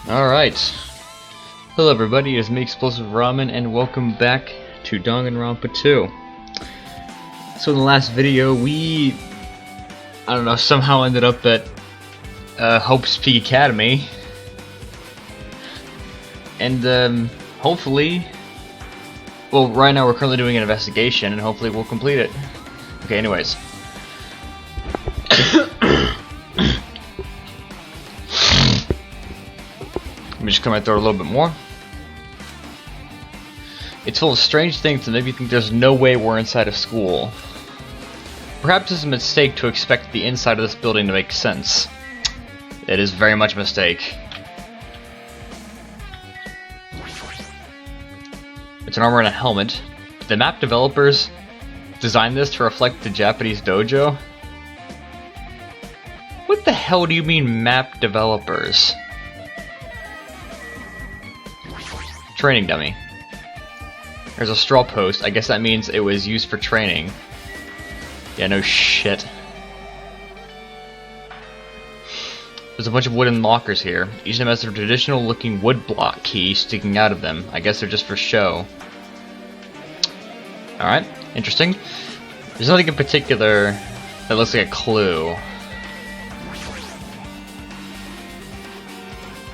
Alright. Hello everybody, it's me, Explosive Ramen, and welcome back to Danganronpa 2. So in the last video, somehow ended up at Hope's Peak Academy. And hopefully, well, right now we're currently doing an investigation, and hopefully we'll complete it. Okay, anyways. Let me just clear my throat a little bit more. It's full of strange things that make me think there's no way we're inside a school. Perhaps it's a mistake to expect the inside of this building to make sense. It is very much a mistake. It's an armor and a helmet. The map developers designed this to reflect the Japanese dojo? What the hell do you mean, map developers? Training dummy. There's a straw post. I guess that means it was used for training. Yeah, no shit. There's a bunch of wooden lockers here. Each of them has a traditional looking wood block key sticking out of them. I guess they're just for show. Alright, interesting. There's nothing in particular that looks like a clue.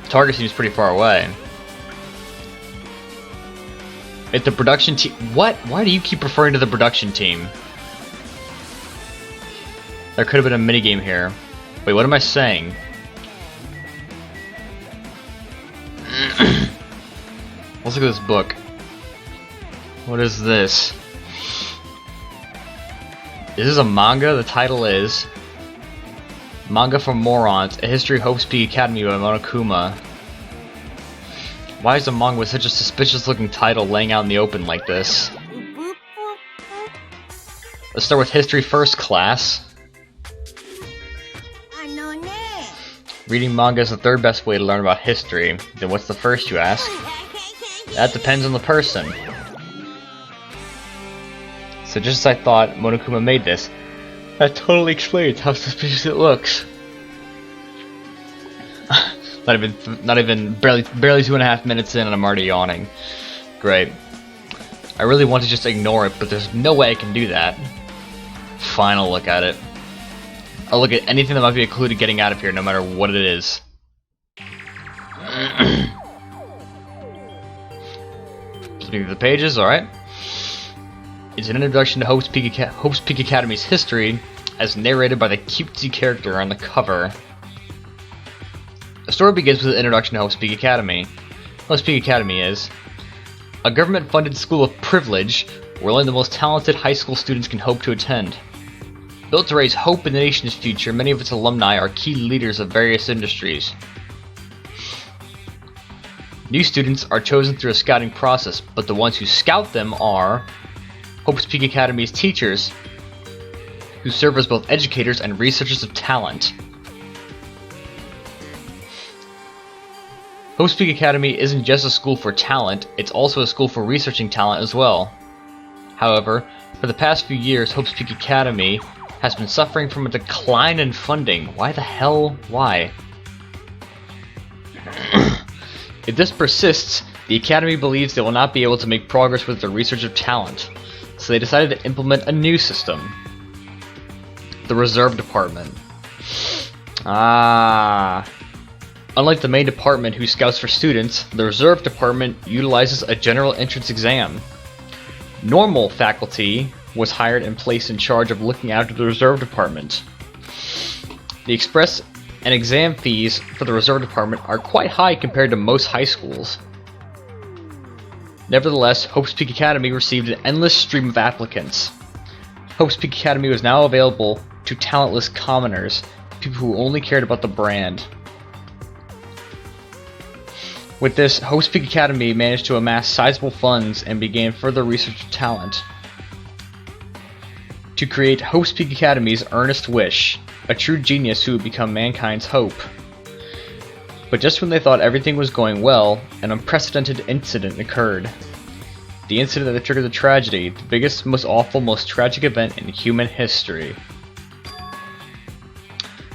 The target seems pretty far away. If the production team... What? Why do you keep referring to the production team? There could have been a minigame here. Wait, what am I saying? Let's look at this book. What is this? This is a manga. The title is Manga for Morons, A History of Hope's Peak Academy by Monokuma. Why is a manga with such a suspicious looking title laying out in the open like this? Let's start with history first, class. Reading manga is the third best way to learn about history. Then what's the first, you ask? That depends on the person. So just as I thought, Monokuma made this. That totally explains how suspicious it looks. Not even barely 2.5 minutes in and I'm already yawning. Great. I really want to just ignore it, but there's no way I can do that. Fine, I'll look at it. I'll look at anything that might be a clue to getting out of here, no matter what it is. Flipping through the pages, alright. It's an introduction to Hope's Peak Academy's history, as narrated by the cutesy character on the cover. The story begins with an introduction to Hope's Peak Academy. Hope's Peak Academy is a government-funded school of privilege where only the most talented high school students can hope to attend. Built to raise hope in the nation's future, many of its alumni are key leaders of various industries. New students are chosen through a scouting process, but the ones who scout them are Hope's Peak Academy's teachers, who serve as both educators and researchers of talent. Hope's Peak Academy isn't just a school for talent, it's also a school for researching talent as well. However, for the past few years, Hope's Peak Academy has been suffering from a decline in funding. Why the hell? Why? If this persists, the Academy believes they will not be able to make progress with their research of talent, so they decided to implement a new system. The Reserve Department. Unlike the main department who scouts for students, the Reserve Department utilizes a general entrance exam. Normal faculty was hired and placed in charge of looking after the Reserve Department. The express and exam fees for the Reserve Department are quite high compared to most high schools. Nevertheless, Hope's Peak Academy received an endless stream of applicants. Hope's Peak Academy was now available to talentless commoners, people who only cared about the brand. With this, Hope's Peak Academy managed to amass sizable funds and began further research of talent. To create Hope's Peak Academy's earnest wish, a true genius who would become mankind's hope. But just when they thought everything was going well, an unprecedented incident occurred. The incident that triggered the tragedy, the biggest, most awful, most tragic event in human history.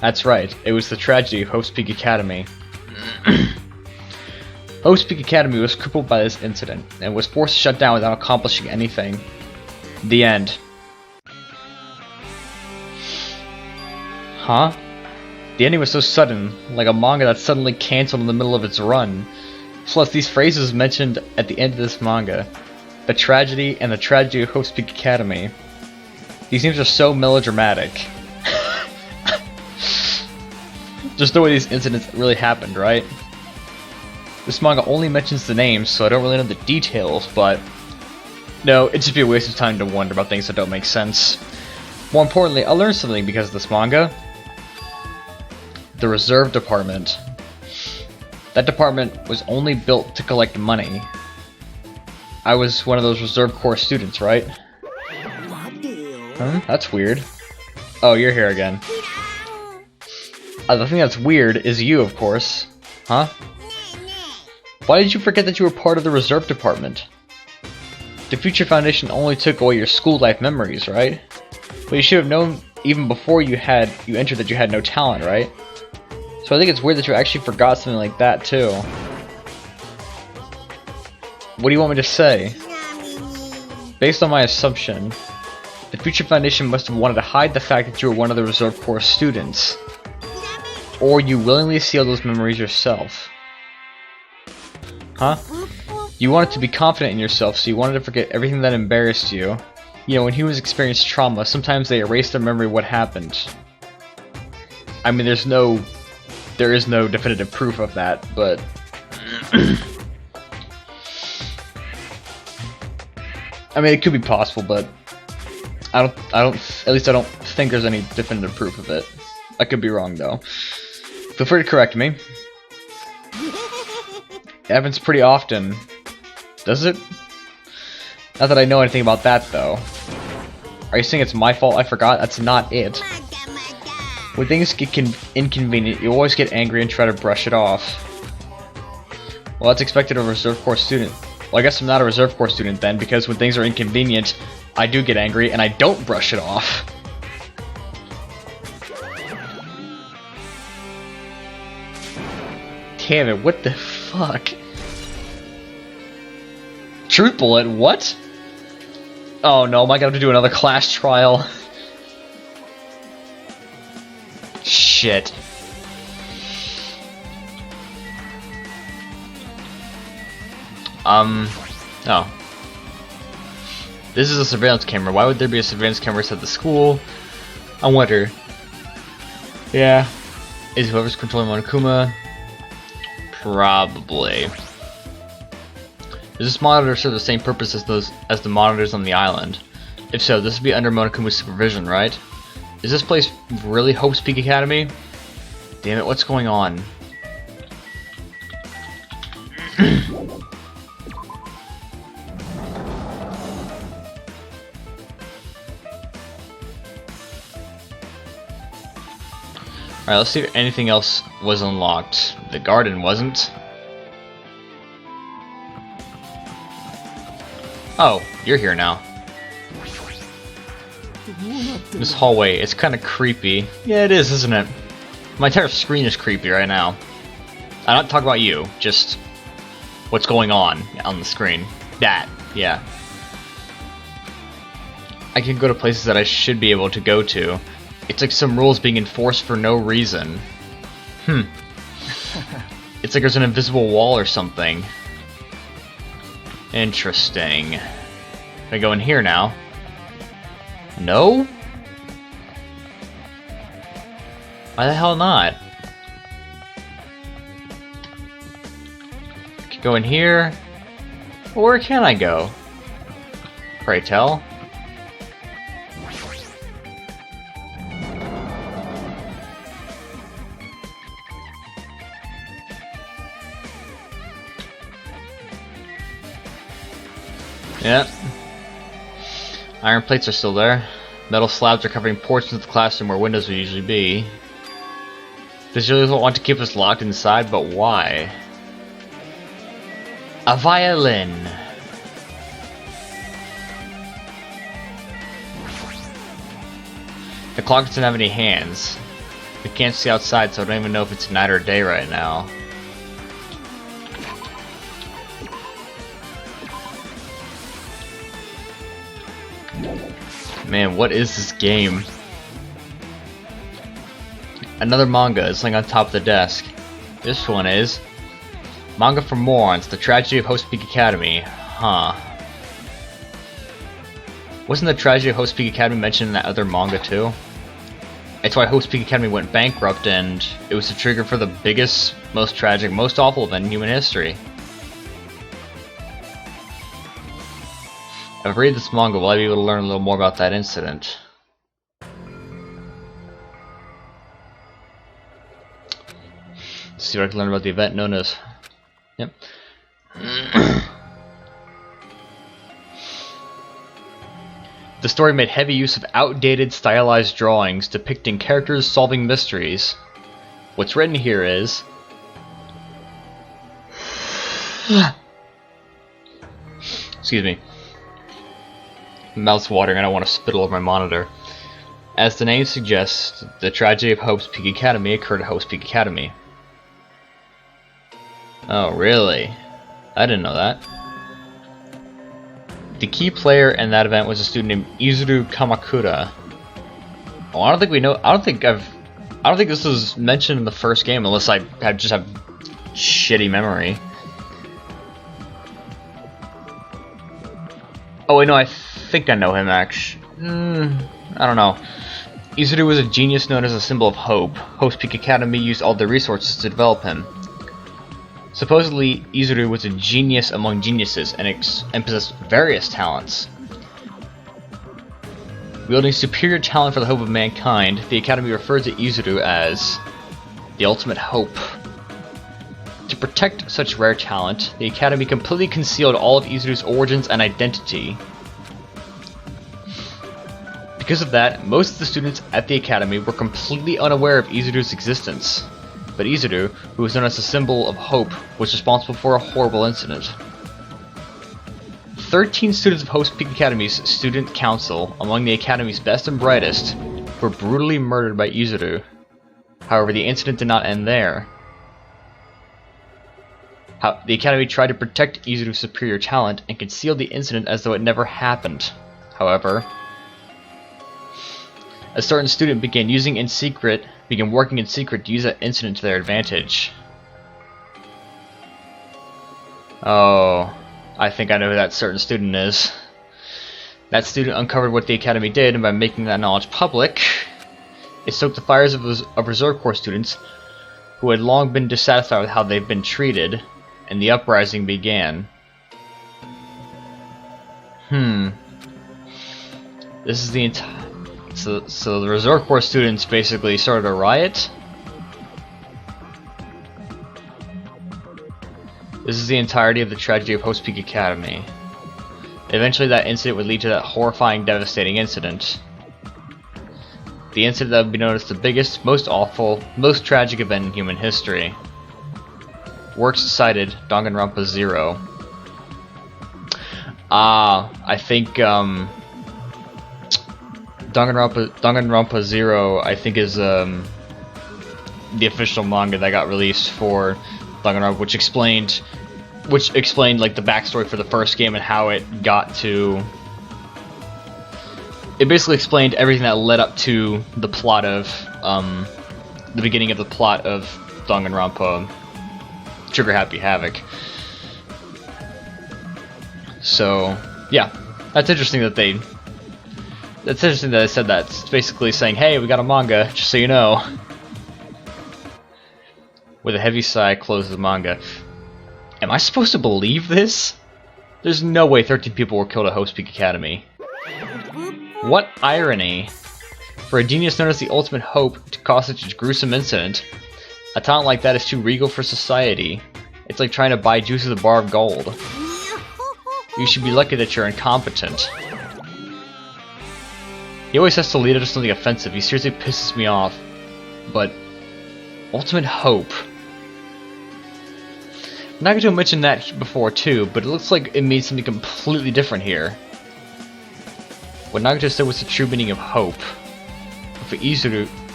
That's right, it was the tragedy of Hope's Peak Academy. Hope's Peak Academy was crippled by this incident, and was forced to shut down without accomplishing anything. The end. Huh? The ending was so sudden, like a manga that suddenly cancelled in the middle of its run. Plus, these phrases mentioned at the end of this manga. The tragedy and the tragedy of Hope's Peak Academy. These names are so melodramatic. Just the way these incidents really happened, right? This manga only mentions the names, so I don't really know the details, but... No, it'd just be a waste of time to wonder about things that don't make sense. More importantly, I learned something because of this manga. The Reserve Department. That department was only built to collect money. I was one of those Reserve Corps students, right? Huh? That's weird. Oh, you're here again. The thing that's weird is you, of course. Huh? Why did you forget that you were part of the Reserve Department? The Future Foundation only took away your school life memories, right? But you should have known even before you entered that you had no talent, right? So I think it's weird that you actually forgot something like that, too. What do you want me to say? Based on my assumption, the Future Foundation must have wanted to hide the fact that you were one of the Reserve Corps students. Or you willingly sealed those memories yourself. Huh? You wanted to be confident in yourself, so you wanted to forget everything that embarrassed you. You know, when humans experience trauma, sometimes they erase their memory of what happened. I mean, there is no definitive proof of that, but... I mean, it could be possible, but... at least I don't think there's any definitive proof of it. I could be wrong, though. Feel free to correct me. It happens pretty often. Does it? Not that I know anything about that, though. Are you saying it's my fault I forgot? That's not it. When things get inconvenient, you always get angry and try to brush it off. Well, that's expected of a Reserve Corps student. Well, I guess I'm not a Reserve Corps student then, because when things are inconvenient, I do get angry and I don't brush it off. Damn it, what the fuck? Truth Bullet, what? Oh no, am I gonna have to do another class trial? Shit. Oh. This is a surveillance camera. Why would there be a surveillance camera at the school? I wonder. Yeah. Is whoever's controlling Monokuma? Probably. Does this monitor serve the same purpose as the monitors on the island? If so, this would be under Monokuma's supervision, right? Is this place really Hope's Peak Academy? Damn it, what's going on? Alright, let's see if anything else was unlocked. The garden wasn't. Oh, you're here now. This hallway, it's kind of creepy. Yeah, it is, isn't it? My entire screen is creepy right now. I'm not talking about you, just what's going on the screen. That, yeah. I can go to places that I should be able to go to. It's like some rules being enforced for no reason. It's like there's an invisible wall or something. Interesting. Can I go in here now? No? Why the hell not? I can go in here. Well, where can I go? Pray tell. Yep. Iron plates are still there. Metal slabs are covering portions of the classroom where windows would usually be. They really don't want to keep us locked inside, but why? A violin! The clock doesn't have any hands. We can't see outside, so I don't even know if it's night or day right now. Man, what is this game? Another manga is laying on top of the desk. This one is Manga for Morons, The Tragedy of Host Peak Academy. Huh. Wasn't the tragedy of Host Peak Academy mentioned in that other manga too? It's why Host Peak Academy went bankrupt, and it was the trigger for the biggest, most tragic, most awful event in human history. If I read this manga, will I be able to learn a little more about that incident? Let's see what I can learn about the event known as... Yep. The story made heavy use of outdated, stylized drawings depicting characters solving mysteries. What's written here is... Excuse me. My mouth's watering and I want to spit all over my monitor. As the name suggests, the tragedy of Hope's Peak Academy occurred at Hope's Peak Academy. Oh, really? I didn't know that. The key player in that event was a student named Izuru Kamakura. Oh, I don't think we know. I don't think this was mentioned in the first game, unless I just have shitty memory. Oh wait, no, I think I know him actually. I don't know. Izuru was a genius known as a symbol of hope. Host Peak Academy used all their resources to develop him. Supposedly, Izuru was a genius among geniuses and possessed various talents. Wielding superior talent for the hope of mankind, the Academy referred to Izuru as the ultimate hope. To protect such rare talent, the Academy completely concealed all of Izuru's origins and identity. Because of that, most of the students at the Academy were completely unaware of Izuru's existence. But Izuru, who was known as a symbol of hope, was responsible for a horrible incident. 13 students of Host Peak Academy's student council, among the Academy's best and brightest, were brutally murdered by Izuru. However, the incident did not end there. The Academy tried to protect Izuru's superior talent and concealed the incident as though it never happened. However, a certain student began working in secret to use that incident to their advantage. Oh, I think I know who that certain student is. That student uncovered what the Academy did, and by making that knowledge public, it stoked the fires of Reserve Corps students who had long been dissatisfied with how they've been treated, and the uprising began. This is the entire... So the Reserve Corps students basically started a riot? This is the entirety of the tragedy of Host Peak Academy. Eventually that incident would lead to that horrifying, devastating incident. The incident that would be known as the biggest, most awful, most tragic event in human history. Works cited, Danganronpa 0. I think, Danganronpa 0, I think, is the official manga that got released for Danganronpa, which explained like the backstory for the first game and how it got to. It basically explained everything that led up to the plot of the beginning of the plot of Danganronpa Trigger Happy Havoc. So yeah, that's interesting that they. It's interesting that I said that. It's basically saying, hey, we got a manga, just so you know. With a heavy sigh, I close the manga. Am I supposed to believe this? There's no way 13 people were killed at Host Peak Academy. What irony! For a genius known as the ultimate hope to cause such a gruesome incident, a talent like that is too regal for society. It's like trying to buy juice with a bar of gold. You should be lucky that you're incompetent. He always has to lead up to something offensive. He seriously pisses me off. But ultimate hope. Nagato mentioned that before too, but it looks like it means something completely different here. What Nagato said was the true meaning of hope. For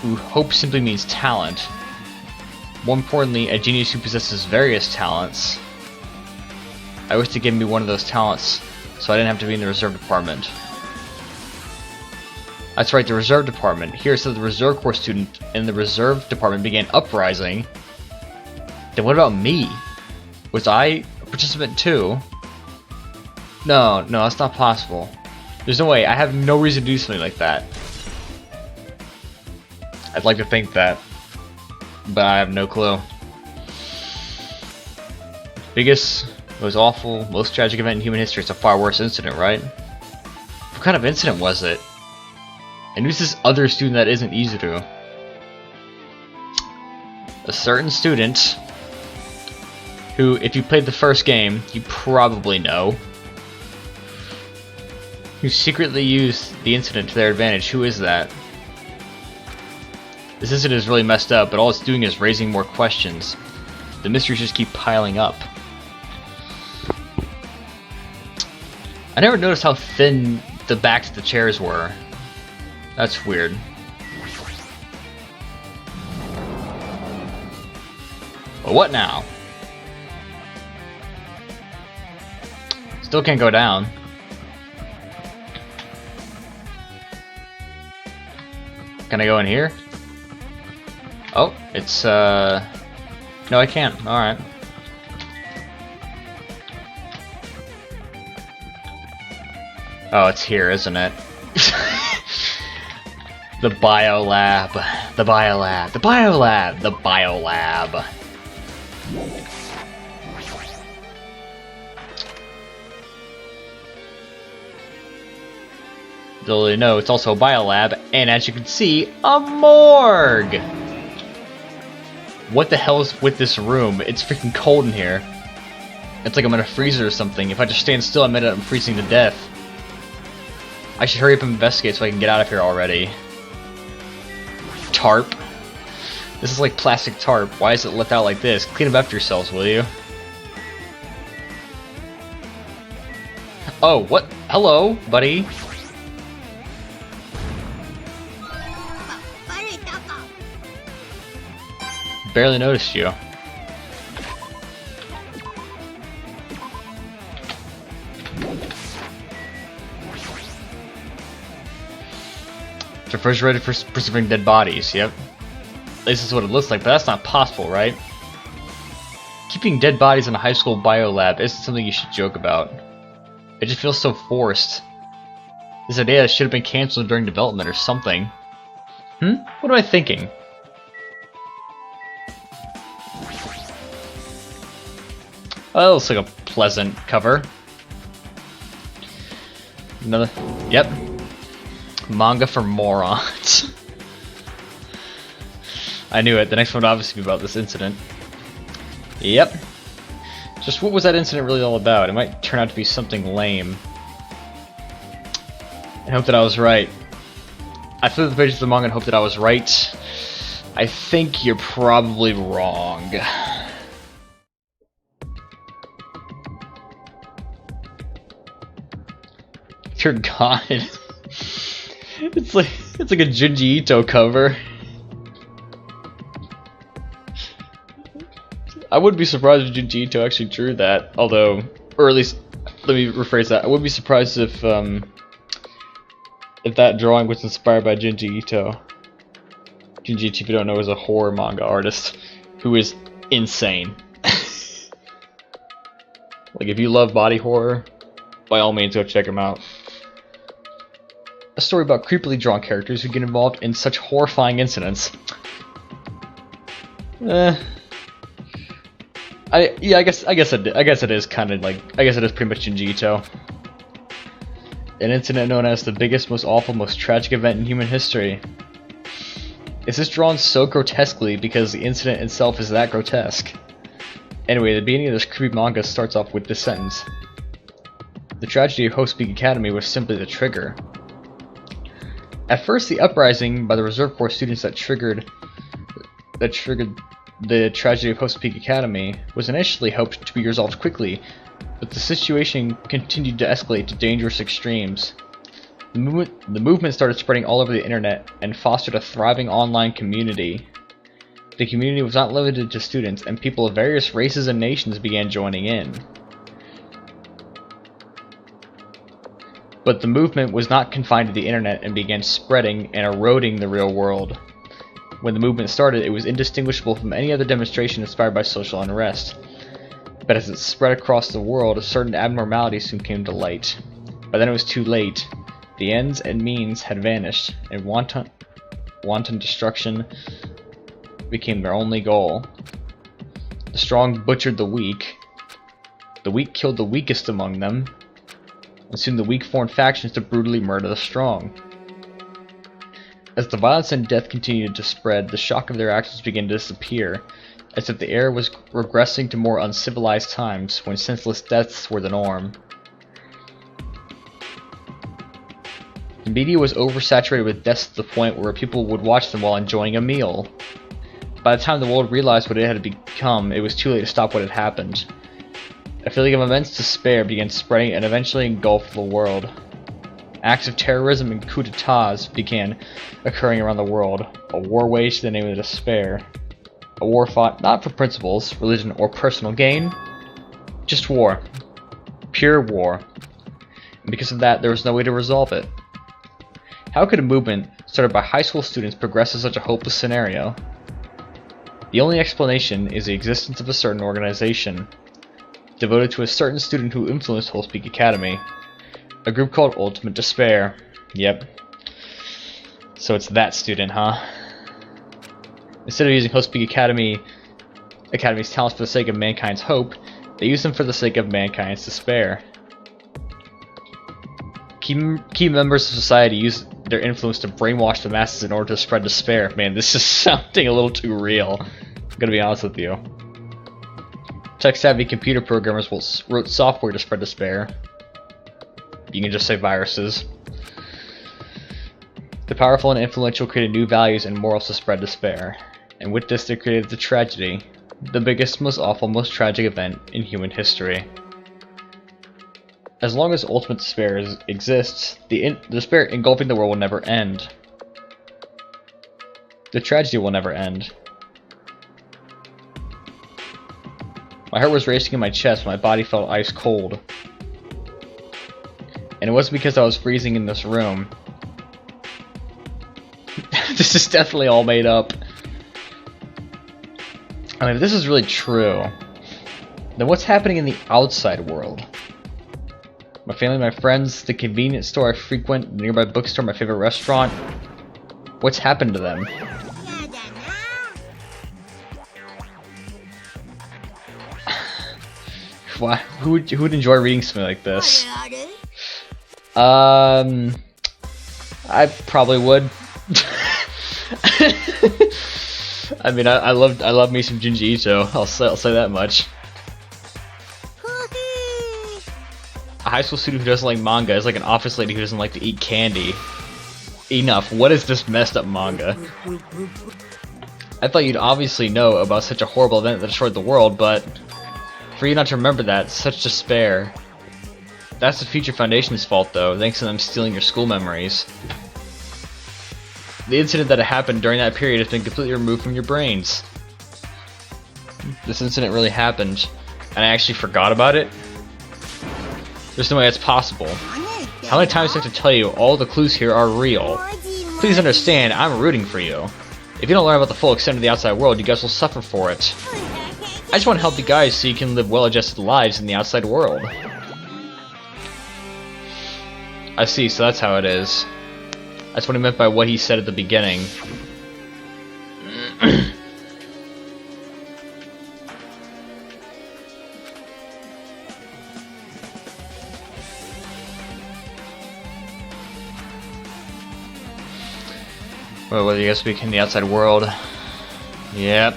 Ooh, hope simply means talent. More importantly, a genius who possesses various talents. I wish to give me one of those talents, so I didn't have to be in the reserve department. That's right, the reserve department. Here it says the reserve corps student in the reserve department began uprising. Then what about me? Was I a participant too? No, that's not possible. There's no way. I have no reason to do something like that. I'd like to think that, but I have no clue. Biggest, most awful, most tragic event in human history. It's a far worse incident, right? What kind of incident was it? And who's this other student that isn't Izuru? A certain student who, if you played the first game, you probably know. Who secretly used the incident to their advantage. Who is that? This incident is really messed up, but all it's doing is raising more questions. The mysteries just keep piling up. I never noticed how thin the backs of the chairs were. That's weird. But what now? Still can't go down. Can I go in here? Oh, it's no, I can't. Alright. Oh, it's here, isn't it? The biolab. The biolab. The biolab. The biolab. Little you know, it's also a biolab, and as you can see, a morgue! What the hell is with this room? It's freaking cold in here. It's like I'm in a freezer or something. If I just stand still, I'm freezing to death. I should hurry up and investigate so I can get out of here already. Tarp. This is like plastic tarp. Why is it left out like this? Clean up after yourselves, will you? Oh, what? Hello, buddy. Barely noticed you. Refrigerated for preserving dead bodies, yep. At least that's what it looks like, but that's not possible, right? Keeping dead bodies in a high school biolab isn't something you should joke about. It just feels so forced. This idea should have been cancelled during development or something. What am I thinking? Oh, that looks like a pleasant cover. Another... Yep. Manga for morons. I knew it. The next one would obviously be about this incident. Yep. Just what was that incident really all about? It might turn out to be something lame. I hope that I was right. I flipped the pages of the manga and hope that I was right. I think you're probably wrong. Dear God. It's like a Junji Ito cover. I wouldn't be surprised if Junji Ito actually drew that, although, or at least, let me rephrase that. I wouldn't be surprised if that drawing was inspired by Junji Ito. Junji Ito, if you don't know, is a horror manga artist who is insane. Like, if you love body horror, by all means, go check him out. A story about creepily drawn characters who get involved in such horrifying incidents. I guess it is kind of like, I guess it is pretty much Junji Ito. An incident known as the biggest, most awful, most tragic event in human history. Is this drawn so grotesquely because the incident itself is that grotesque? Anyway, the beginning of this creepy manga starts off with this sentence. The tragedy of Host Peak Academy was simply the trigger. At first, the uprising by the Reserve Corps students that triggered the tragedy of Host Peak Academy was initially hoped to be resolved quickly, but the situation continued to escalate to dangerous extremes. The movement started spreading all over the internet and fostered a thriving online community. The community was not limited to students, and people of various races and nations began joining in. But the movement was not confined to the internet and began spreading and eroding the real world. When the movement started, it was indistinguishable from any other demonstration inspired by social unrest. But as it spread across the world, certain abnormalities soon came to light. By then it was too late. The ends and means had vanished, and wanton destruction became their only goal. The strong butchered the weak killed the weakest among them, and soon the weak formed factions to brutally murder the strong. As the violence and death continued to spread, the shock of their actions began to disappear, as if the era was regressing to more uncivilized times when senseless deaths were the norm. The media was oversaturated with deaths to the point where people would watch them while enjoying a meal. By the time the world realized what it had become, it was too late to stop what had happened. A feeling of immense despair began spreading and eventually engulfed the world. Acts of terrorism and coups d'etats began occurring around the world, a war waged in the name of despair. A war fought not for principles, religion, or personal gain, just war. Pure war. And because of that, there was no way to resolve it. How could a movement started by high school students progress to such a hopeless scenario? The only explanation is the existence of a certain organization, devoted to a certain student who influenced Whole Speak Academy. A group called Ultimate Despair. Yep. So it's that student, huh? Instead of using Whole Speak Academy's talents for the sake of mankind's hope, they use them for the sake of mankind's despair. Key members of society use their influence to brainwash the masses in order to spread despair. Man, this is sounding a little too real. I'm gonna be honest with you. Tech-savvy computer programmers wrote software to spread despair. You can just say viruses. The powerful and influential created new values and morals to spread despair. And with this they created the tragedy. The biggest, most awful, most tragic event in human history. As long as ultimate despair exists, the despair engulfing the world will never end. The tragedy will never end. My heart was racing in my chest, my body felt ice cold. And it wasn't because I was freezing in this room. This is definitely all made up. I mean, if this is really true, then what's happening in the outside world? My family, my friends, the convenience store I frequent, the nearby bookstore, my favorite restaurant. What's happened to them? Why? Who would enjoy reading something like this? I probably would. I mean, I love me some Junji Ito. I'll say that much. A high school student who doesn't like manga is like an office lady who doesn't like to eat candy. Enough. What is this messed up manga? I thought you'd obviously know about such a horrible event that destroyed the world, but for you not to remember that, such despair. That's the Future Foundation's fault, though, thanks to them stealing your school memories. The incident that happened during that period has been completely removed from your brains. This incident really happened, and I actually forgot about it? There's no way that's possible. How many times do I have to tell you all the clues here are real? Please understand, I'm rooting for you. If you don't learn about the full extent of the outside world, you guys will suffer for it. I just want to help you guys so you can live well-adjusted lives in the outside world. I see, so that's how it is. That's what he meant by what he said at the beginning. Well, whether you guys speak in the outside world. Yep.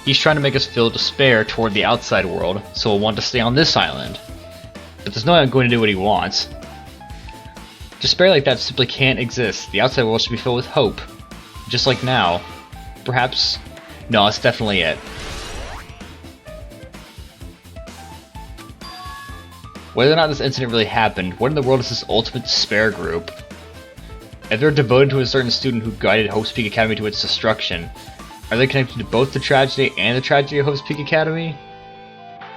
He's trying to make us feel despair toward the outside world, so we'll want to stay on this island. But there's no way I'm going to do what he wants. Despair like that simply can't exist. The outside world should be filled with hope. Just like now. Perhaps... No, that's definitely it. Whether or not this incident really happened, what in the world is this Ultimate Despair group? If they're devoted to a certain student who guided Hope's Peak Academy to its destruction, are they connected to both the tragedy and the tragedy of Hope's Peak Academy?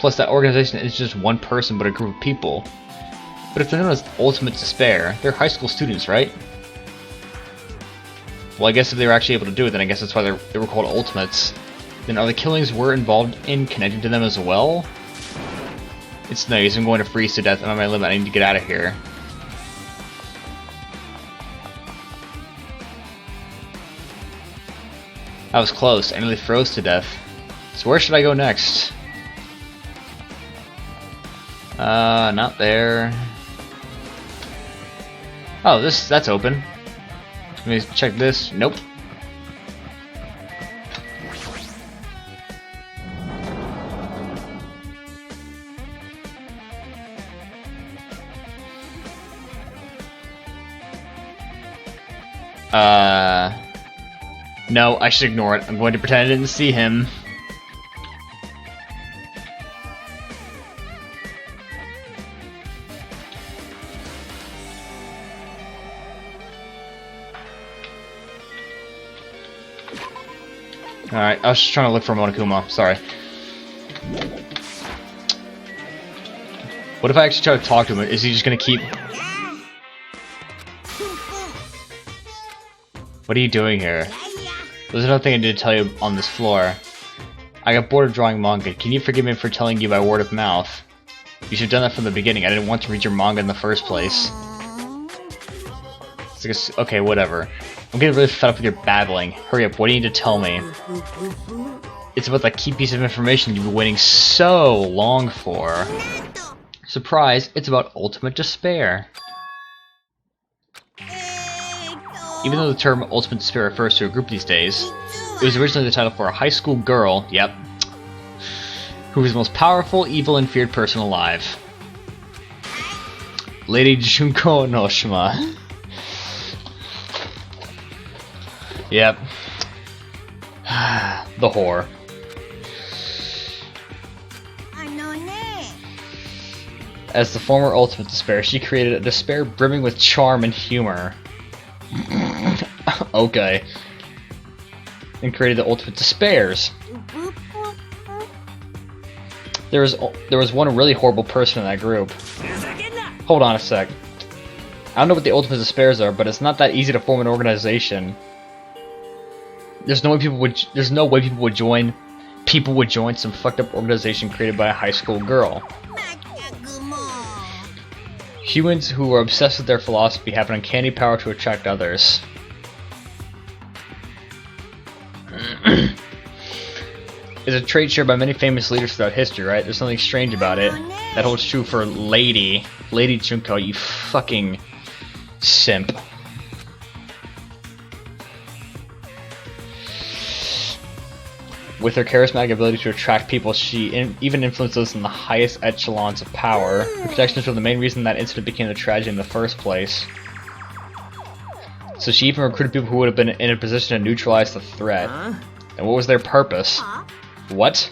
Plus, that organization isn't just one person but a group of people. But if they're known as Ultimate Despair, they're high school students, right? Well, I guess if they were actually able to do it, then I guess that's why they were called Ultimates. Then are the killings we're involved in connected to them as well? It's nice, I'm going to freeze to death. I'm on my limit, I need to get out of here. That was close, I nearly froze to death. So where should I go next? Not there. Oh, that's open. Let me check this. Nope. No, I should ignore it. I'm going to pretend I didn't see him. Alright, I was just trying to look for Monokuma, sorry. What if I actually try to talk to him? Is he just gonna keep... What are you doing here? There's another thing I need to tell you on this floor. I got bored of drawing manga. Can you forgive me for telling you by word of mouth? You should have done that from the beginning. I didn't want to read your manga in the first place. Okay, whatever. I'm getting really fed up with your babbling. Hurry up, what do you need to tell me? It's about that key piece of information you've been waiting so long for. Surprise, it's about Ultimate Despair. Even though the term Ultimate Despair refers to a group these days, it was originally the title for a high school girl, yep, who was the most powerful, evil, and feared person alive. Lady Junko Onoshima. Yep. The whore. As the former Ultimate Despair, she created a despair brimming with charm and humor. Okay. And created the Ultimate Despairs. There was one really horrible person in that group. Hold on a sec. I don't know what the Ultimate Despairs are, but it's not that easy to form an organization. There's no way people would join some fucked up organization created by a high school girl. Humans who are obsessed with their philosophy have an uncanny power to attract others. It's a trait shared by many famous leaders throughout history, right? There's something strange about it. That holds true for Lady Junko, you fucking simp. With her charismatic ability to attract people, she even influenced those in the highest echelons of power. Her connections were the main reason that incident became a tragedy in the first place. So she even recruited people who would have been in a position to neutralize the threat. And what was their purpose? What?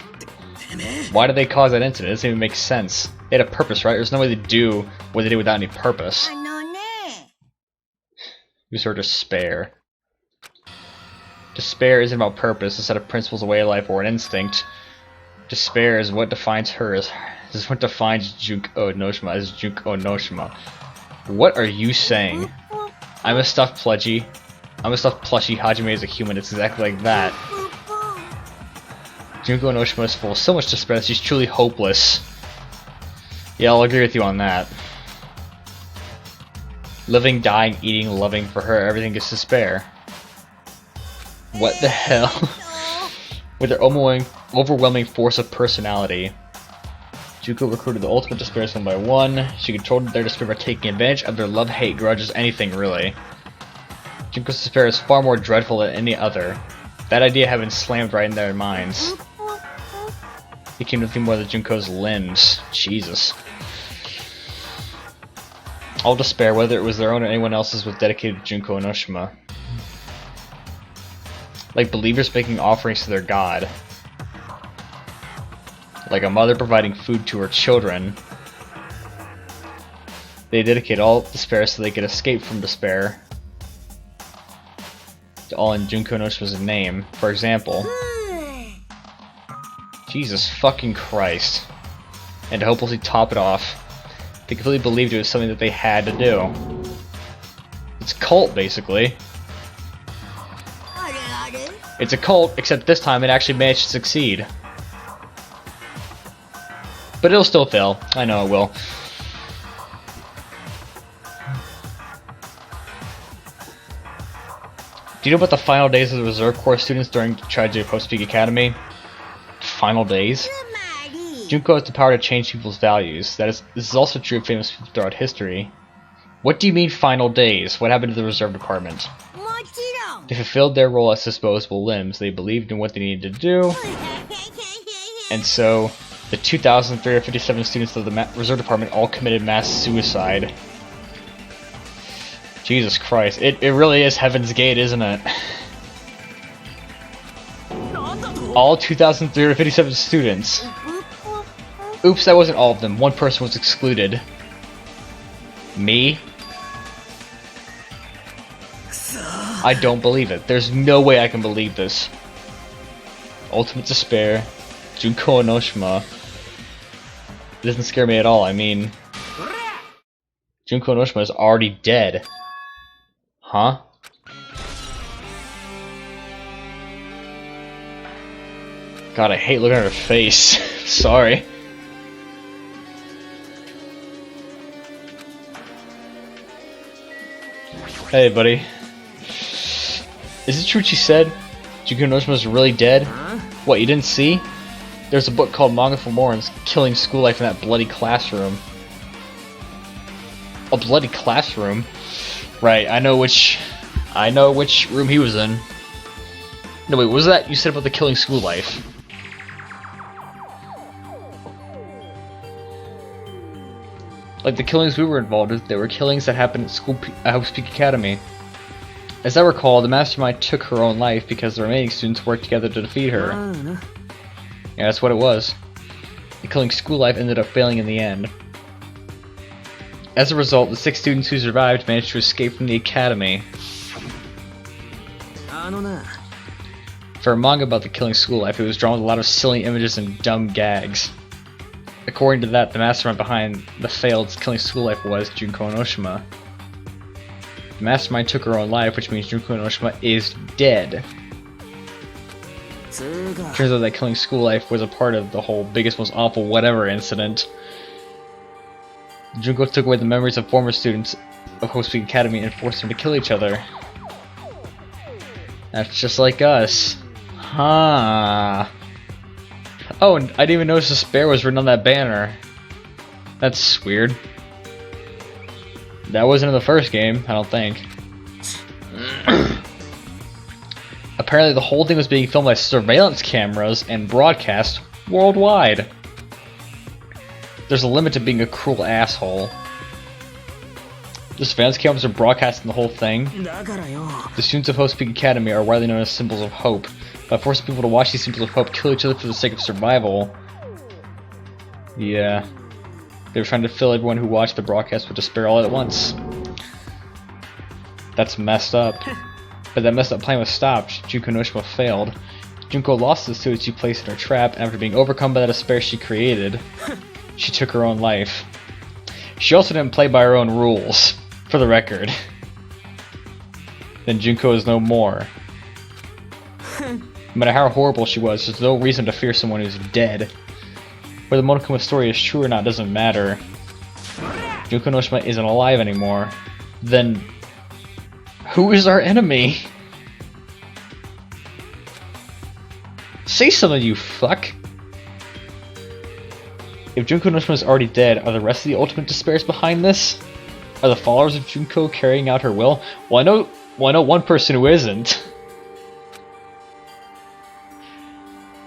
Why did they cause that incident? It doesn't even make sense. They had a purpose, right? There's no way to do what they did without any purpose. Use her despair. Despair isn't about purpose, a set of principles, a way of life, or an instinct. Despair is what defines her as... This is what defines Junko Onoshima as Junko Onoshima. What are you saying? I'm a stuffed plushie. Hajime is a human. It's exactly like that. Junko Onoshima is full of so much despair that she's truly hopeless. Yeah, I'll agree with you on that. Living, dying, eating, loving, for her, everything is despair. What the hell? With her overwhelming force of personality, Junko recruited the Ultimate Despairs one by one. She controlled their despair by taking advantage of their love-hate grudges, anything really. Junko's despair is far more dreadful than any other. That idea had been slammed right in their minds. It came nothing more than Junko's limbs. Jesus. All despair, whether it was their own or anyone else's, was dedicated to Junko Onoshima. Like believers making offerings to their god. Like a mother providing food to her children. They dedicate all despair so they could escape from despair. All in Junko Noshima's name. For example. Jesus fucking Christ. And to hopelessly top it off, they completely believed it was something that they had to do. It's a cult, basically. It's a cult, except this time it actually managed to succeed. But it'll still fail. I know it will. Do you know about the final days of the Reserve Corps students during the tragedy of Post Peak Academy? Final days? Junko has the power to change people's values. This is also true of famous people throughout history. What do you mean final days? What happened to the Reserve Department? They fulfilled their role as disposable limbs. They believed in what they needed to do. And so, the 2,357 students of the Reserve Department all committed mass suicide. Jesus Christ. It really is Heaven's Gate, isn't it? All 2,357 students. Oops, that wasn't all of them. One person was excluded. Me? I don't believe it. There's no way I can believe this. Ultimate despair. Junko Enoshima. It doesn't scare me at all. I mean, Junko Enoshima is already dead. Huh? God, I hate looking at her face. Sorry. Hey, buddy. Is it true what she said? Junko Enoshima is really dead? What, you didn't see? There's a book called Manga for Morons, Killing School Life in that bloody classroom. A bloody classroom? Right, I know which room he was in. No, wait, what was that you said about the Killing School Life? Like the killings we were involved with, there were killings that happened at Hope's Peak Academy. As I recall, the mastermind took her own life because the remaining students worked together to defeat her. Yeah, that's what it was. The Killing School Life ended up failing in the end. As a result, the 6 students who survived managed to escape from the academy. For a manga about the Killing School Life, it was drawn with a lot of silly images and dumb gags. According to that, the mastermind behind the failed Killing School Life was Junko Enoshima. The mastermind took her own life, which means Junko Enoshima is dead. Turns out that Killing School Life was a part of the whole biggest, most awful whatever incident. Junko took away the memories of former students of Hope's Peak Academy and forced them to kill each other. That's just like us. Huh. Oh, and I didn't even notice despair was written on that banner. That's weird. That wasn't in the first game, I don't think. Apparently the whole thing was being filmed by surveillance cameras and broadcast worldwide. There's a limit to being a cruel asshole. The surveillance cameras are broadcasting the whole thing. The students of Hope's Peak Academy are widely known as symbols of hope. By forcing people to watch these symbols of hope kill each other for the sake of survival. Yeah. They were trying to fill everyone who watched the broadcast with despair all at once. That's messed up. But that messed up plan was stopped. Junko Enoshima failed. Junko lost the students she placed in her trap, and after being overcome by the despair she created, she took her own life. She also didn't play by her own rules, for the record. Then Junko is no more. No matter how horrible she was, there's no reason to fear someone who's dead. Whether Monokuma's story is true or not doesn't matter. Junko Enoshima isn't alive anymore. Then, who is our enemy? Say something, you fuck! If Junko Enoshima is already dead, are the rest of the Ultimate Despairs behind this? Are the followers of Junko carrying out her will? Well, I know one person who isn't.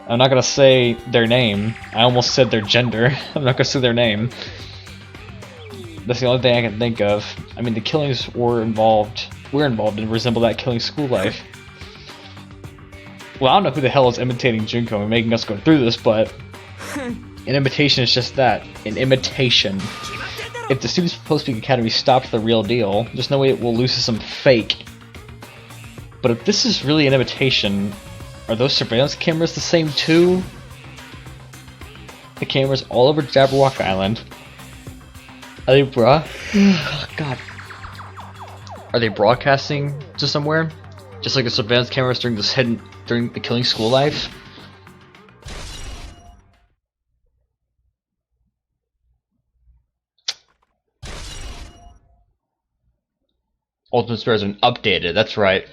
I'm not gonna say their name. I almost said their gender. I'm not gonna say their name. That's the only thing I can think of. I mean, the killings we're involved in resemble that Killing School Life. Well, I don't know who the hell is imitating Junko and making us go through this, but an imitation is just that. An imitation. If the students from Hope's Peak Academy stopped the real deal, there's no way it will lose to some fake. But if this is really an imitation, are those surveillance cameras the same too? The cameras all over Jabberwock Island. Are they God. Are they broadcasting to somewhere? Just like the surveillance cameras during the killing school life? Ultimate Spares are updated, that's right.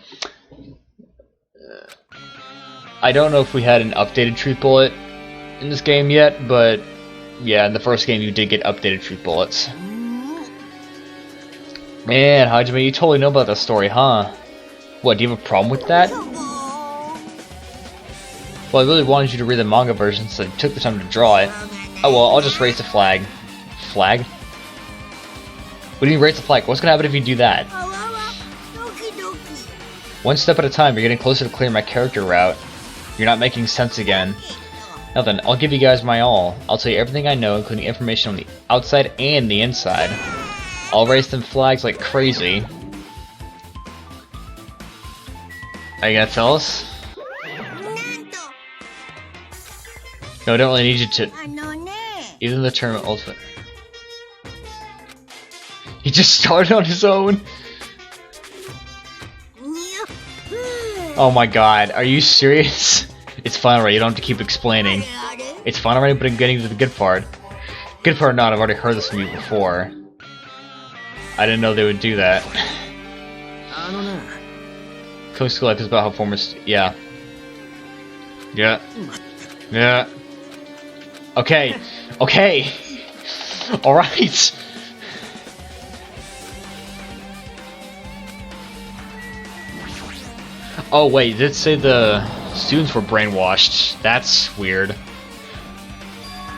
I don't know if we had an updated Truth Bullet in this game yet, but yeah, in the first game you did get updated Truth Bullets. Man, Hajime, you totally know about that story, huh? What, do you have a problem with that? Well, I really wanted you to read the manga version, so I took the time to draw it. Oh well, I'll just raise the flag. Flag? What do you mean raise the flag? What's gonna happen if you do that? One step at a time, you're getting closer to clearing my character route. You're not making sense again. Now then, I'll give you guys my all. I'll tell you everything I know, including information on the outside and the inside. I'll raise them flags like crazy. Are you gonna tell us? No, I don't really need you to. Even the term ultimate. He just started on his own? Oh my god, are you serious? It's fine already, you don't have to keep explaining. It's fine already, but I'm getting to the good part. Good part or not, I've already heard this from you before. I didn't know they would do that. Killing School Life is about how formers... Yeah. Yeah. Yeah. Okay. Okay. Alright. Oh wait, did it say the students were brainwashed? That's weird.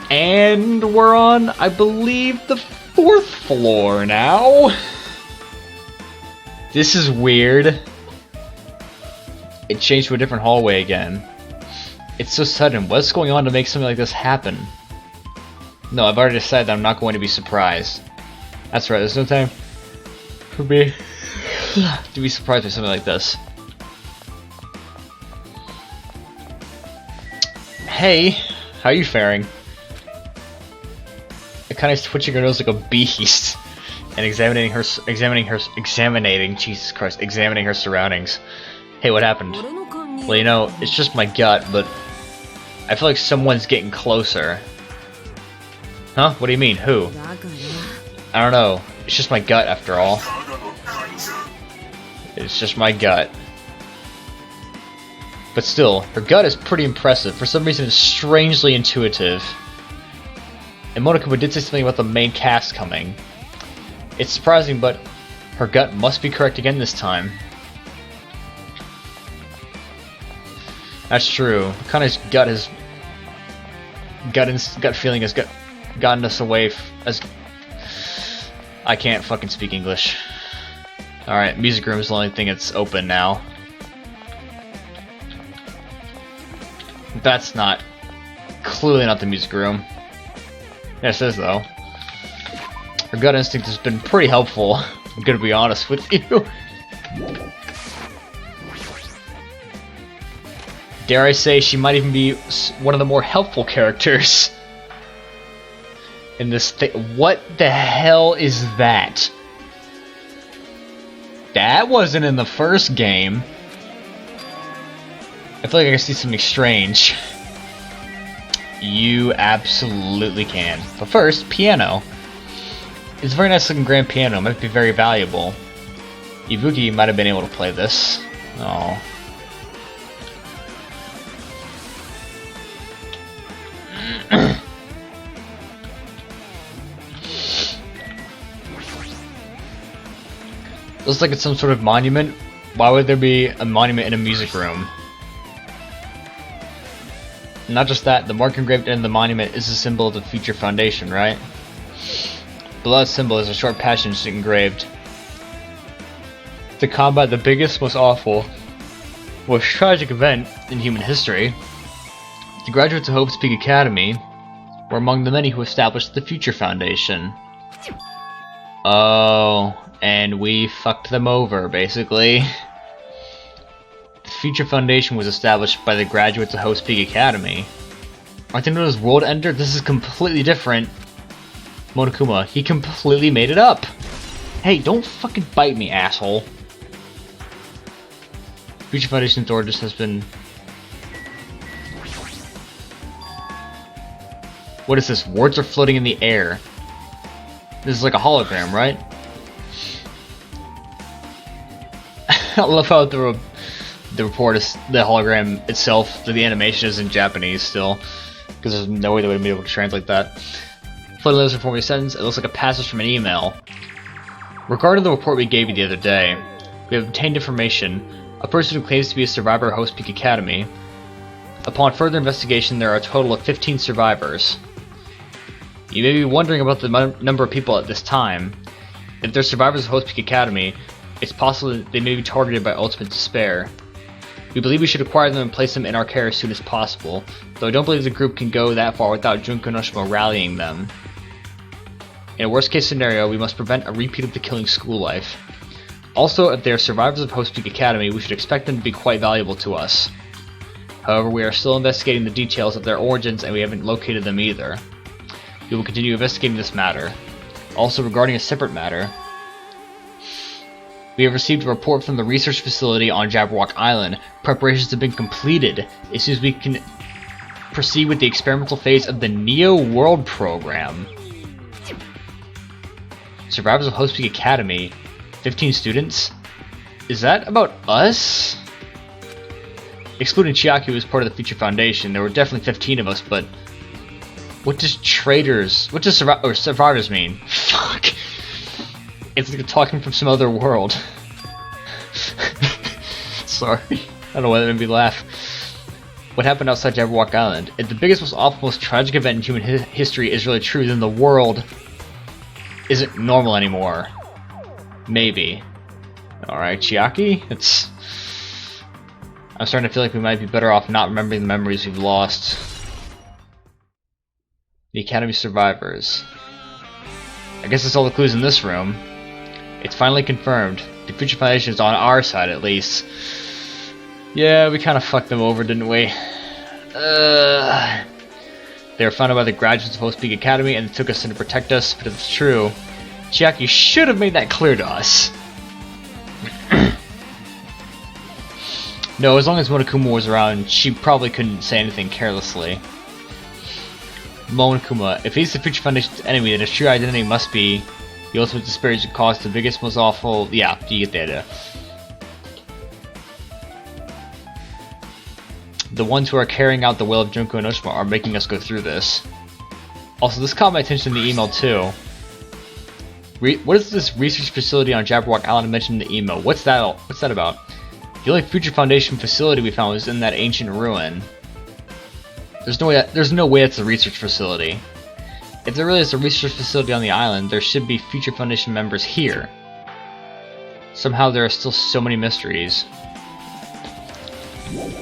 And we're on, I believe, the 4th floor now. This is weird. It changed to a different hallway again. It's so sudden. What's going on to make something like this happen? No, I've already decided that I'm not going to be surprised. That's right, there's no time for me to be surprised by something like this. Hey, how are you faring? Kind of twitching her nose like a beast, and examining her surroundings. Hey, what happened? Well, you know, it's just my gut, but I feel like someone's getting closer. Huh? What do you mean? Who? I don't know. It's just my gut, after all. It's just my gut. But still, her gut is pretty impressive. For some reason, it's strangely intuitive. And Monokuma did say something about the main cast coming. It's surprising, but her gut must be correct again this time. That's true. Kane's gut has... gut feeling has gotten us away as... I can't fucking speak English. Alright, music room is the only thing that's open now. That's not... clearly not the music room. Yes, it is though. Her gut instinct has been pretty helpful, I'm gonna be honest with you. Dare I say, she might even be one of the more helpful characters in this thing. What the hell is that? That wasn't in the first game. I feel like I can see something strange. You absolutely can. But first, piano. It's a very nice looking grand piano. It might be very valuable. Ibuki might have been able to play this. Oh. Looks like it's some sort of monument. Why would there be a monument in a music room? Not just that, the mark engraved in the monument is a symbol of the future foundation, right? Below that symbol is a short passage engraved. To combat the biggest, most awful, most tragic event in human history, the graduates of Hope's Peak Academy were among the many who established the Future Foundation. Oh, and we fucked them over, basically. The Future Foundation was established by the graduates of Host Peak Academy. Aren't they known as World Ender? This is completely different. Monokuma, he completely made it up. Hey, don't fucking bite me, asshole. Future Foundation's door just has been... What is this? Words are floating in the air. This is like a hologram, right? I love how the report is the hologram itself, the animation is in Japanese still, because there's no way they would be able to translate that. Floating letters in form of a sentence, it looks like a passage from an email. Regarding the report we gave you the other day, we have obtained information. A person who claims to be a survivor of Host Peak Academy. Upon further investigation, there are a total of 15 survivors. You may be wondering about the number of people at this time. If they're survivors of Host Peak Academy, it's possible that they may be targeted by ultimate despair. We believe we should acquire them and place them in our care as soon as possible, though I don't believe the group can go that far without Junko Noshima rallying them. In a worst case scenario, we must prevent a repeat of the killing school life. Also, if they are survivors of Host Peak Academy, we should expect them to be quite valuable to us. However, we are still investigating the details of their origins and we haven't located them either. We will continue investigating this matter. Also, regarding a separate matter, we have received a report from the research facility on Jabberwock Island. Preparations have been completed. As soon as we can proceed with the experimental phase of the Neo World program. Survivors of Host Peak Academy. 15 students? Is that about us? Excluding Chiaki, who was part of the Future Foundation, there were definitely 15 of us, but... What does survivors mean? Fuck. It's like talking from some other world. Sorry. I don't know why that made me laugh. What happened outside Jabberwock Island? If the biggest, most awful, most tragic event in human history is really true, then the world isn't normal anymore. Maybe. Alright, Chiaki? I'm starting to feel like we might be better off not remembering the memories we've lost. The Academy survivors. I guess that's all the clues in this room. It's finally confirmed. The Future Foundation is on our side, at least. Yeah, we kind of fucked them over, didn't we? They were founded by the graduates of Host Peak Academy and they took us in to protect us, but if it's true, Chiaki should have made that clear to us. No, as long as Monokuma was around, she probably couldn't say anything carelessly. Monokuma, if he's the Future Foundation's enemy, then his true identity must be the ultimate despair that caused the biggest, most awful... Yeah, you get the idea. The ones who are carrying out the will of Junko Noshima are making us go through this. Also, this caught my attention in the email too. What is this research facility on Jabberwock Island mentioned in the email? What's that about? The only Future Foundation facility we found was in that ancient ruin. There's no way it's a research facility. If there really is a research facility on the island, there should be Future Foundation members here. Somehow there are still so many mysteries.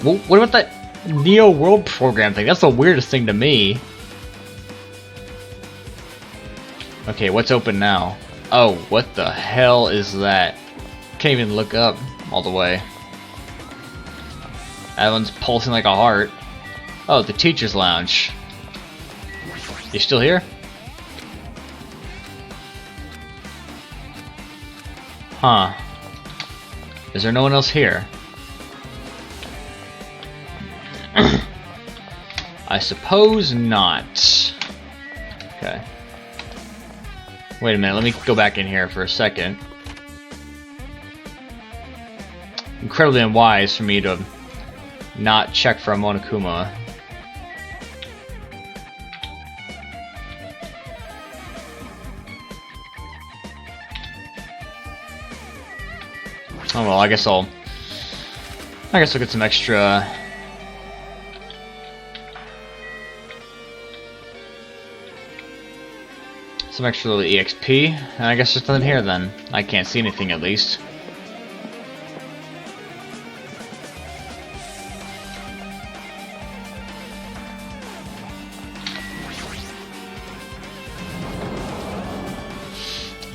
What about that Neo World program thing? That's the weirdest thing to me. Okay, what's open now? Oh, what the hell is that? Can't even look up all the way. That one's pulsing like a heart. Oh, the teacher's lounge. You still here? Huh. Is there no one else here? I suppose not. Okay. Wait a minute, let me go back in here for a second. Incredibly unwise for me to not check for a Monokuma. Oh well, I guess I'll get some extra little EXP, and I guess there's nothing here then. I can't see anything at least.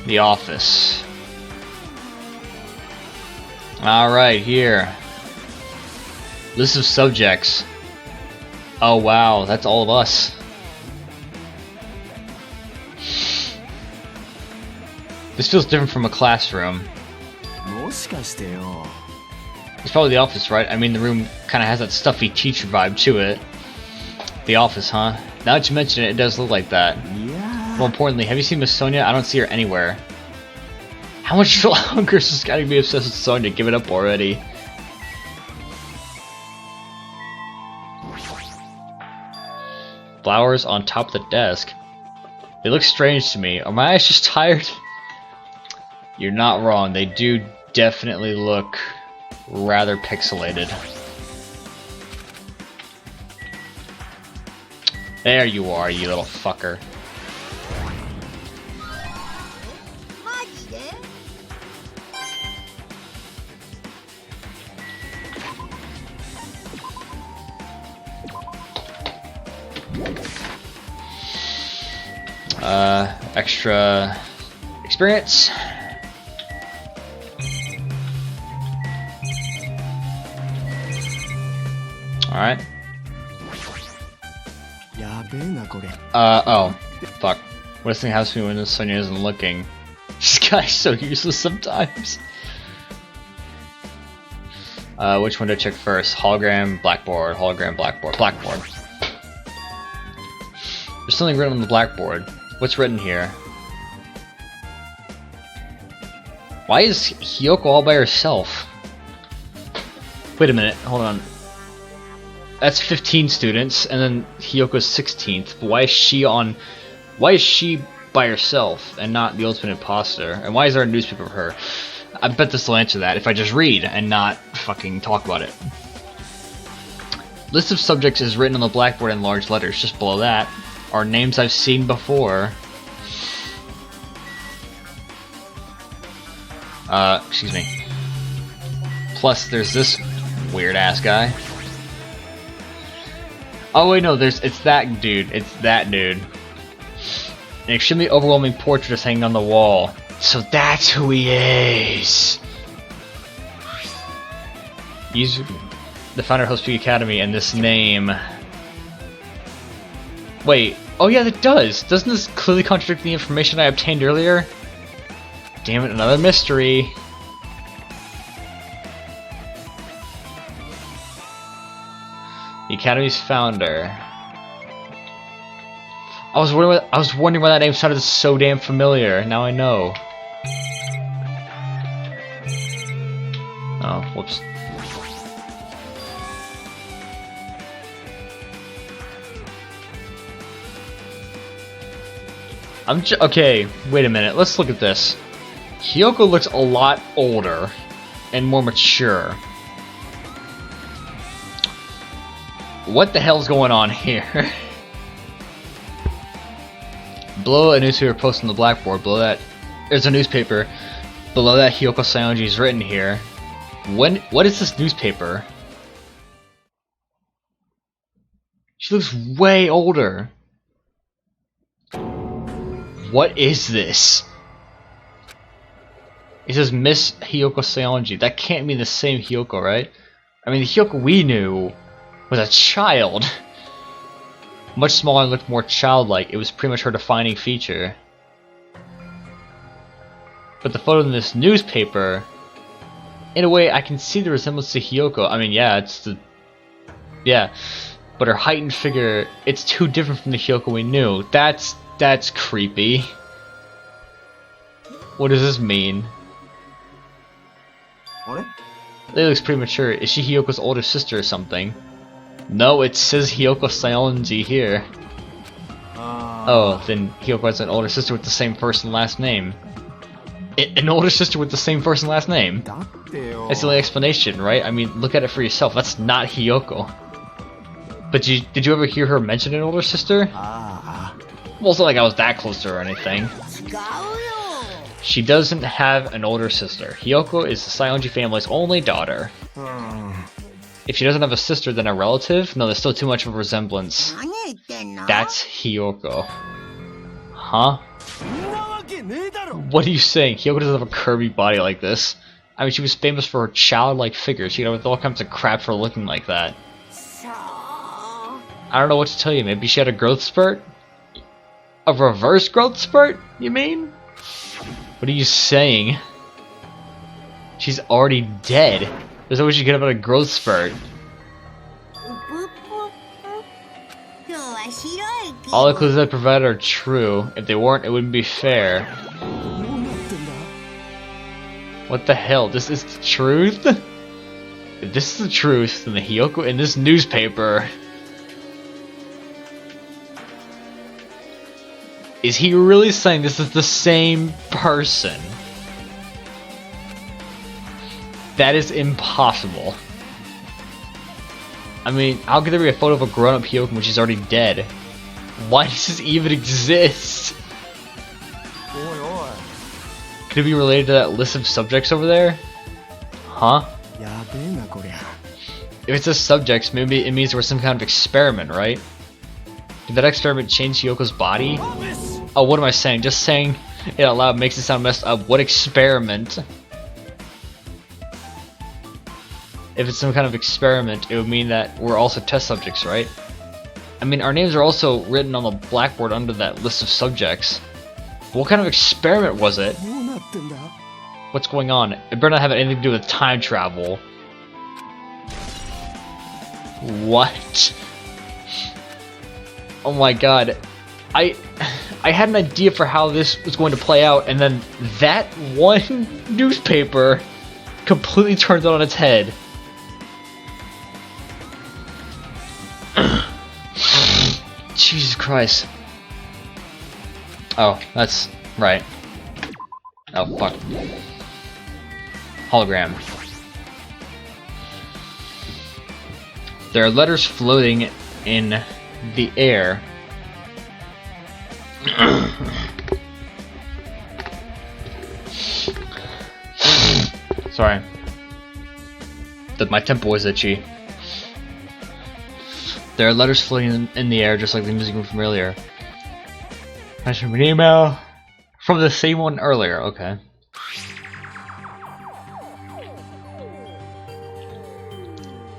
The office. Alright, here. List of subjects. Oh wow, that's all of us. This feels different from a classroom. It's probably the office, right? I mean, the room kind of has that stuffy teacher vibe to it. The office, huh? Now that you mention it, it does look like that. Yeah. More importantly, have you seen Miss Sonia? I don't see her anywhere. How much longer is this guy to be obsessed with Sonia? Give it up already. Flowers on top of the desk. They look strange to me. Are my eyes just tired? You're not wrong. They do definitely look rather pixelated. There you are, you little fucker. Extra experience. Alright. Oh. Fuck. Worst thing happens to me when Sonia isn't looking. This guy's so useless sometimes. Which one to check first? Hologram, blackboard, hologram, blackboard, blackboard. There's something written on the blackboard. What's written here? Why is Hiyoko all by herself? Wait a minute, hold on. That's 15 students, and then Hiyoko's 16th. But why is she by herself and not the ultimate imposter? And why is there a newspaper of her? I bet this will answer that if I just read and not fucking talk about it. List of subjects is written on the blackboard in large letters. Just below that are names I've seen before. Excuse me. Plus, there's this weird ass guy. Oh wait, no, it's that dude. It's that dude. An extremely overwhelming portrait is hanging on the wall. So that's who he is. He's the founder of Host Peak Academy, and this name. Wait. Oh yeah, that does. Doesn't this clearly contradict the information I obtained earlier? Damn it, another mystery. The Academy's founder. I was wondering why that name sounded so damn familiar. Now I know. Oh, whoops. Okay, wait a minute. Let's look at this. Hiyoko looks a lot older and more mature. What the hell's going on here? Below a newspaper posted on the blackboard. Below that, there's a newspaper. Below that, Hiyoko Sayonji is written here. What is this newspaper? She looks way older. What is this? It says Miss Hiyoko Sayonji. That can't mean the same Hiyoko, right? I mean, the Hiyoko we knew was a child. Much smaller and looked more childlike. It was pretty much her defining feature. But the photo in this newspaper, in a way, I can see the resemblance to Hiyoko. I mean, yeah, it's the... Yeah. But her height and figure, it's too different from the Hiyoko we knew. That's creepy. What does this mean? What? It looks premature. Is she Hiyoko's older sister or something? No, it says Hiyoko Sayonji here. Oh, then Hiyoko has an older sister with the same first and last name. An older sister with the same first and last name? That's the only explanation, right? I mean, look at it for yourself. That's not Hiyoko. But did you ever hear her mention an older sister? Well, it's not like I was that close to her or anything. She doesn't have an older sister. Hiyoko is the Sayonji family's only daughter. If she doesn't have a sister, then a relative? No, there's still too much of a resemblance. That's Hiyoko. Huh? What are you saying? Kyoko doesn't have a curvy body like this. I mean, she was famous for her childlike figure. She with all kinds of crap for looking like that. I don't know what to tell you. Maybe she had a growth spurt? A reverse growth spurt, you mean? What are you saying? She's already dead. There's no way she could have had a growth spurt. All the clues I provided are true. If they weren't, it wouldn't be fair. What the hell? This is the truth? If this is the truth, then the Hiyoko in this newspaper... Is he really saying this is the same person? That is impossible. I mean, how could there be a photo of a grown-up Hiyoko when she's already dead? Why does this even exist? Could it be related to that list of subjects over there? Huh? If it says subjects, maybe it means there was some kind of experiment, right? Did that experiment change Hiyoko's body? Oh, what am I saying? Just saying it out loud makes it sound messed up. What experiment? If it's some kind of experiment, it would mean that we're also test subjects, right? I mean, our names are also written on the blackboard under that list of subjects. What kind of experiment was it? What's going on? It better not have anything to do with time travel. What? Oh my god. I had an idea for how this was going to play out, and then that one newspaper completely turns it on its head. Jesus Christ. Oh, that's right. Oh, fuck. Hologram. There are letters floating in the air. Sorry. My temple is itchy. There are letters floating in the air, just like the music from earlier. I should an email from the same one earlier. Okay.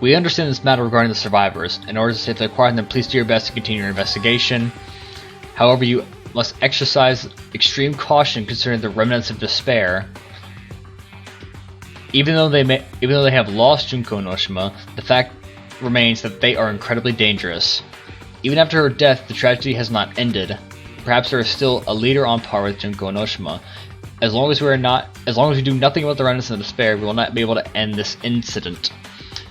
We understand this matter regarding the survivors. In order to safely acquire them, please do your best to continue your investigation. However, you must exercise extreme caution concerning the remnants of despair. Even though they have lost Junko Enoshima, the fact remains that they are incredibly dangerous. Even after her death, the tragedy has not ended. Perhaps there is still a leader on par with Junko Enoshima. As long as we do nothing about the remnants of despair, we will not be able to end this incident.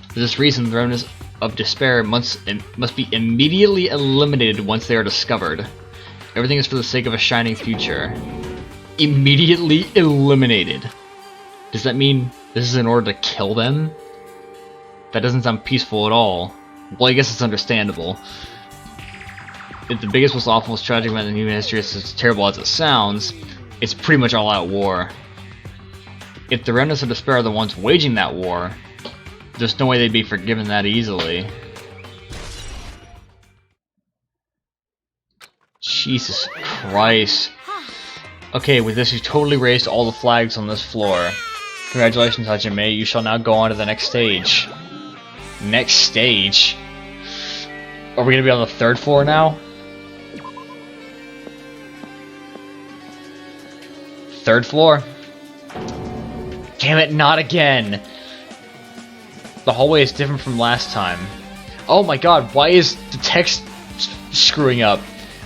For this reason, the remnants of despair must be immediately eliminated once they are discovered. Everything is for the sake of a shining future. Immediately eliminated. Does that mean this is in order to kill them? That doesn't sound peaceful at all. Well, I guess it's understandable. If the biggest, most awful, most tragic event in human history is as terrible as it sounds, it's pretty much all-out war. If the remnants of despair are the ones waging that war, there's no way they'd be forgiven that easily. Jesus Christ. Okay, with this, you totally raised all the flags on this floor. Congratulations, Hajime. You shall now go on to the next stage. Next stage? Are we gonna be on the 3rd floor now? 3rd floor? Damn it, not again! The hallway is different from last time. Oh my god, why is the text screwing up?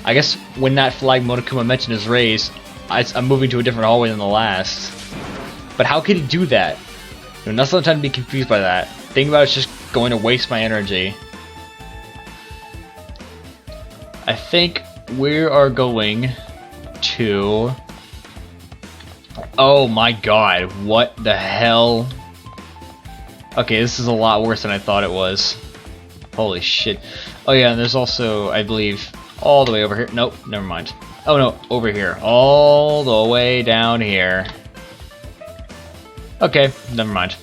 I guess when that flag Monokuma mentioned is raised, I'm moving to a different hallway than the last. But how could he do that? You know, now's not the time to be confused by that. Thinking about it's just going to waste my energy. I think we are going to... Oh my god, what the hell? Okay, this is a lot worse than I thought it was. Holy shit. Oh yeah, and there's also, I believe, all the way over here. Nope, never mind. Oh no, over here. All the way down here. Okay, never mind.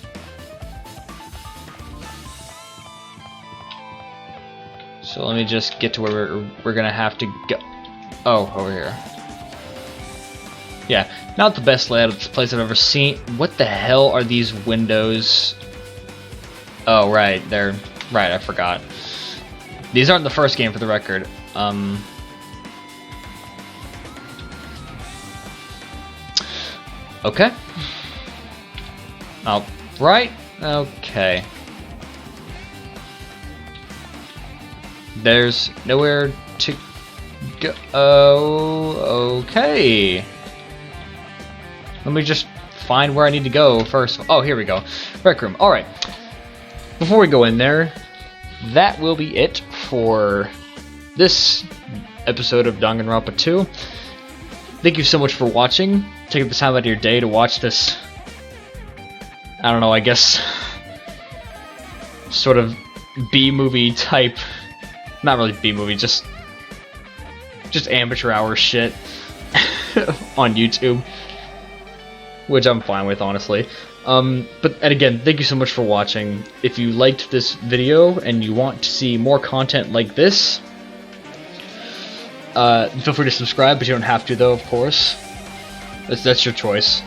So let me just get to where we're gonna have to go. Oh, over here. Yeah, not the best layout of this place I've ever seen. What the hell are these windows? Oh, right, they're... Right, I forgot. These aren't the first game, for the record. Okay. Oh, right? Okay. There's nowhere to go. Oh, okay. Let me just find where I need to go first. Oh, here we go. Rec room. Alright. Before we go in there, that will be it for this episode of Danganronpa 2. Thank you so much for watching. Taking the time out of your day to watch this, I don't know, I guess, sort of B-movie type, not really B-movie, just amateur hour shit on YouTube. Which I'm fine with, honestly. And again, thank you so much for watching. If you liked this video and you want to see more content like this, feel free to subscribe, but you don't have to, though, of course. That's your choice.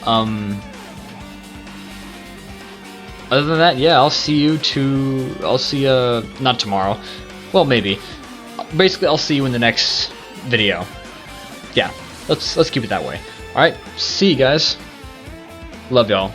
Other than that, yeah, I'll see you not tomorrow. Well, maybe. Basically, I'll see you in the next video. Yeah, let's keep it that way. Alright, see you guys. Love y'all.